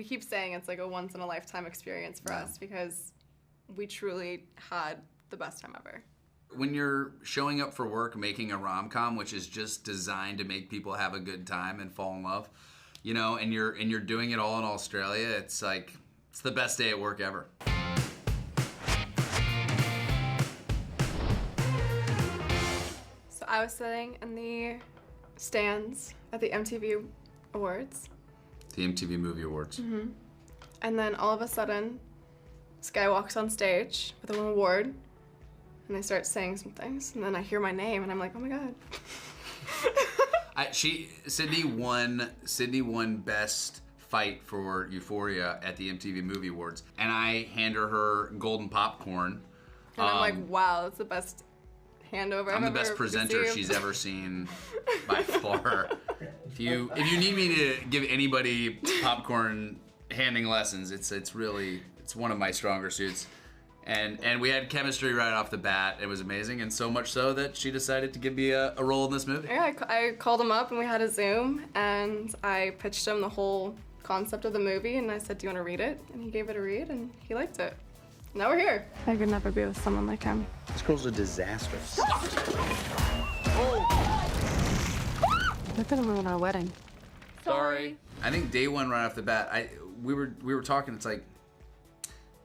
we keep saying it's like a once-in-a-lifetime experience for us because we truly had the best time ever. When you're showing up for work making a rom-com, which is just designed to make people have a good time and fall in love, you know, and you're doing it all in Australia, it's like, it's the best day at work ever. So I was sitting in the stands at the MTV Awards. The MTV Movie Awards. Mm-hmm. And then all of a sudden, this guy walks on stage with an award, and they start saying some things, and then I hear my name, and I'm like, oh my god. Sydney won Best Fight for Euphoria at the MTV Movie Awards, and I hand her golden popcorn. And I'm like, wow, that's the best handover I'm the best presenter received. she's ever seen by far. If you need me to give anybody popcorn handing lessons, it's one of my stronger suits. And we had chemistry right off the bat. It was amazing, and so much so that she decided to give me a role in this movie. Yeah, I called him up and we had a Zoom, and I pitched him the whole concept of the movie, and I said, do you want to read it? And he gave it a read, and he liked it. Now we're here. I could never be with someone like him. This girl's a disaster. They're gonna ruin our wedding. Sorry. I think day one right off the bat, we were talking, it's like,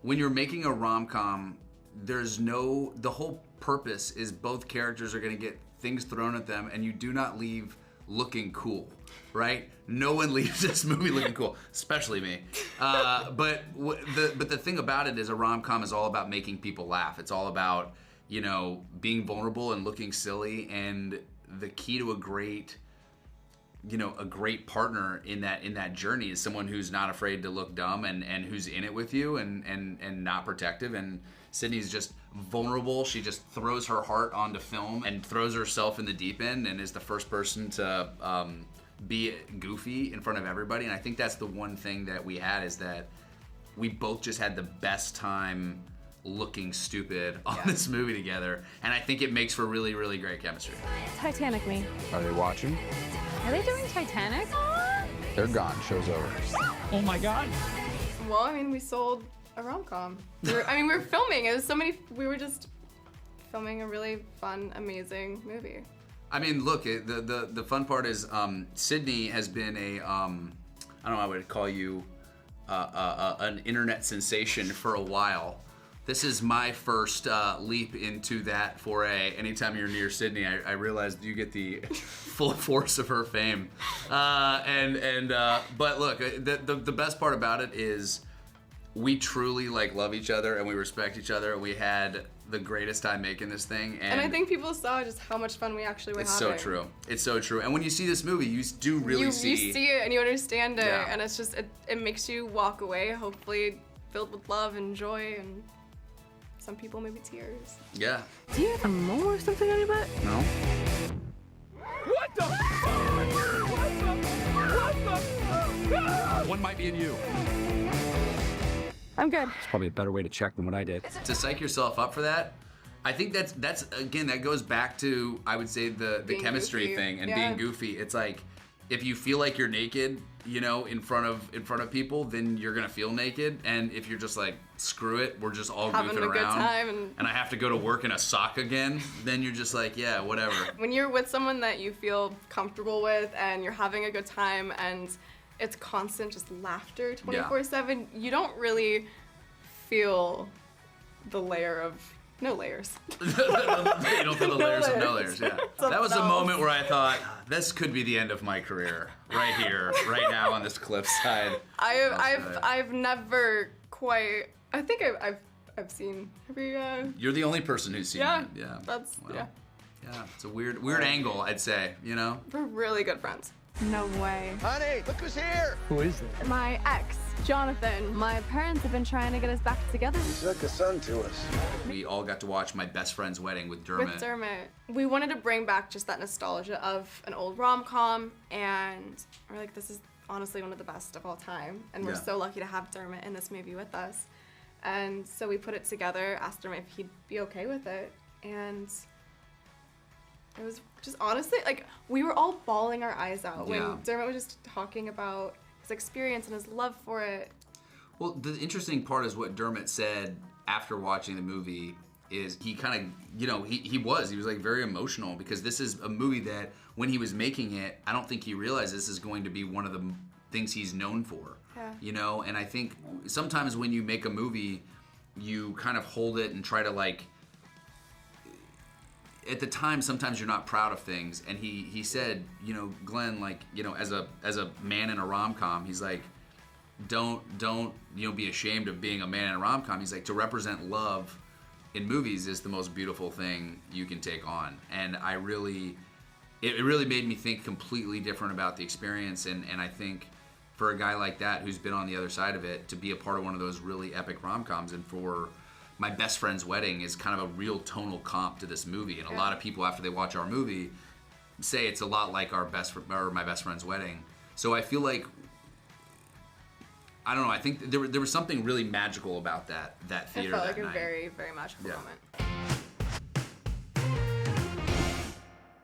when you're making a rom-com, the whole purpose is both characters are gonna get things thrown at them, and you do not leave looking cool, right? No one leaves this movie looking cool, especially me. But the thing about it is a rom-com is all about making people laugh. It's all about, you know, being vulnerable and looking silly, and the key to a great partner in that journey is someone who's not afraid to look dumb and who's in it with you and not protective. And Sydney's just vulnerable. She just throws her heart onto film and throws herself in the deep end and is the first person to be goofy in front of everybody. And I think that's the one thing that we had, is that we both just had the best time looking stupid on this movie together. And I think it makes for really, really great chemistry. Titanic me. Are they watching? Are they doing Titanic? They're gone. Show's over. Oh my god. Well, I mean, we sold a rom-com. We were filming. It was so many. We were just filming a really fun, amazing movie. I mean, look, the fun part is Sydney has been I don't know, I would call you an internet sensation for a while. This is my first leap into that foray. Anytime you're near Sydney, I realized you get the full force of her fame. But look, the best part about it is we truly love each other and we respect each other. We had the greatest time making this thing. And I think people saw just how much fun we actually were having. It's so true. It's so true. And when you see this movie, you do really see... You see it and you understand it. Yeah. And it's just, it makes you walk away, hopefully filled with love and joy and... some people maybe tears. Yeah. Do you have a mole or something on your butt? No. What the fuck? One might be in you. I'm good. It's probably a better way to check than what I did. To psych yourself up for that, I think that's again, that goes back to, I would say, the chemistry thing and being goofy. It's like, if you feel like you're naked, you know, in front of people, then you're gonna feel naked. And if you're just like, screw it, we're just all having goofing a around, good time and I have to go to work in a sock again, then you're just like, yeah, whatever. When you're with someone that you feel comfortable with and you're having a good time and it's constant just laughter 24/7, you don't really feel the layer of no layers. You don't feel the layers of no layers, yeah. That was a moment where I thought, this could be the end of my career, right here, right now on this cliffside. I've never quite. I think I've seen. Have you? You're the only person who's seen it. Yeah. That's Yeah, it's a weird angle, I'd say. You know. We're really good friends. No way. Honey, look who's here. Who is it? My ex, Jonathan. My parents have been trying to get us back together. He's like a son to us. We all got to watch my best friend's wedding with Dermot. We wanted to bring back just that nostalgia of an old rom-com, and we're like, this is honestly one of the best of all time, and we're so lucky to have Dermot in this movie with us. And so we put it together, asked him if he'd be okay with it, and it was just honestly, like, we were all bawling our eyes out when Dermot was just talking about his experience and his love for it. Well, the interesting part is what Dermot said after watching the movie is he kind of, you know, he was like very emotional because this is a movie that when he was making it, I don't think he realized this is going to be one of the things he's known for. Yeah. You know, and I think sometimes when you make a movie, you kind of hold it and try to like, at the time, sometimes you're not proud of things. And he said, you know, Glenn, like, you know, as a man in a rom-com, he's like, don't you know, be ashamed of being a man in a rom-com. He's like, to represent love in movies is the most beautiful thing you can take on. And it really made me think completely different about the experience. And I think for a guy like that who's been on the other side of it, to be a part of one of those really epic rom-coms, and for My Best Friend's Wedding is kind of a real tonal comp to this movie. And a lot of people, after they watch our movie, say it's a lot like My Best Friend's Wedding. So I feel like, I don't know, I think there was something really magical about that theater It felt that like night. a very, very magical moment.